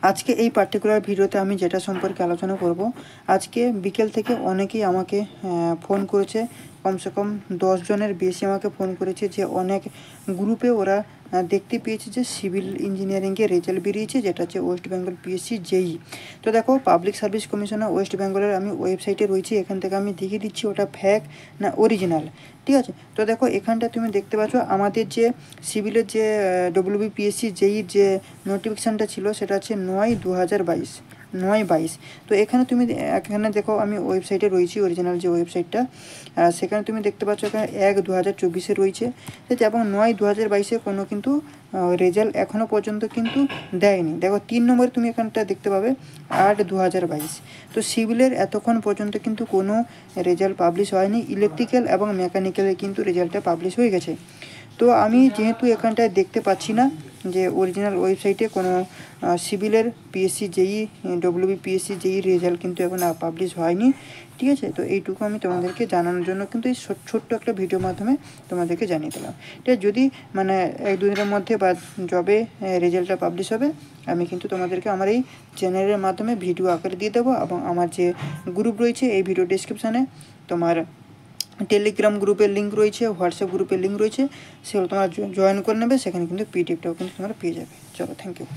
আজকে এই পার্টিকুলার ভিডিওতে আমি যেটা সম্পর্কে আলোচনা করব, আজকে বিকেল থেকে অনেকেই আমাকে ফোন করেছে, কমসে কম 10 জনের বেশি আমাকে ফোন করেছে যে অনেক গ্রুপে ওরা দেখতে পেয়েছে যে সিভিল ইঞ্জিনিয়ারিংয়ের রেজাল্ট বেরিয়েছে, যেটা হচ্ছে ওয়েস্ট বেঙ্গল পিএসসি জেই। তো দেখো, পাবলিক সার্ভিস কমিশনার ওয়েস্ট বেঙ্গলের আমি ওয়েবসাইটে রয়েছি, এখান থেকে আমি দেখিয়ে দিচ্ছি ওটা ফ্যাক না অরিজিনাল, ঠিক আছে। তো দেখো, এখানটা তুমি দেখতে পাচ্ছ আমাদের যে সিভিলের যে ডব্লিউবিপিএসসি জেইর যে নোটিফিকেশানটা ছিল সেটা হচ্ছে 9/2022, 9/22। তো এখানে তুমি এখানে দেখো, আমি ওয়েবসাইটে রয়েছি, অরিজিনাল যে ওয়েবসাইটটা, সেখানে তুমি দেখতে পাচ্ছ এখানে 1/2024 রয়েছে, ঠিক আছে। এবং 9/2022 কোনো কিন্তু রেজাল্ট এখনও পর্যন্ত কিন্তু দেয়নি। দেখো 3 নম্বরে তুমি এখানটা দেখতে পাবে 8/2022। তো সিভিলের এতক্ষণ পর্যন্ত কিন্তু কোনো রেজাল্ট পাবলিশ হয়নি, ইলেকট্রিক্যাল এবং মেকানিক্যালের কিন্তু রেজাল্টটা পাবলিশ হয়ে গেছে। তো আমি যেহেতু এখানটায় দেখতে পাচ্ছি না যে অরিজিনাল ওয়েবসাইটে কোনো সিভিলের পিএসসি জেই ডব্লিউবিপিএসসি জেই রেজাল্ট কিন্তু এখন পাবলিশ হয়নি, ঠিক আছে। তো এইটুকু আমি তোমাদেরকে জানানোর জন্য কিন্তু এই ছোট্ট একটা ভিডিওর মাধ্যমে তোমাদেরকে জানিয়ে দিলাম। ঠিক আছে, যদি মানে 1-2 দিনের মধ্যে বা যবে রেজাল্টটা পাবলিশ হবে, আমি কিন্তু তোমাদেরকে আমার এই চ্যানেলের মাধ্যমে ভিডিও আকারে দিয়ে দেবো। এবং আমার যে গ্রুপ রয়েছে এই ভিডিও ডিসক্রিপশানে তোমার টেলিগ্রাম গ্রুপের লিঙ্ক রয়েছে, হোয়াটসঅ্যাপ গ্রুপের লিঙ্ক রয়েছে, সেগুলো তোমরা জয়েন করে নেবে, সেখানে কিন্তু পিডিএফটাও কিন্তু তোমরা পেয়ে যাবে। চলো, থ্যাংক ইউ।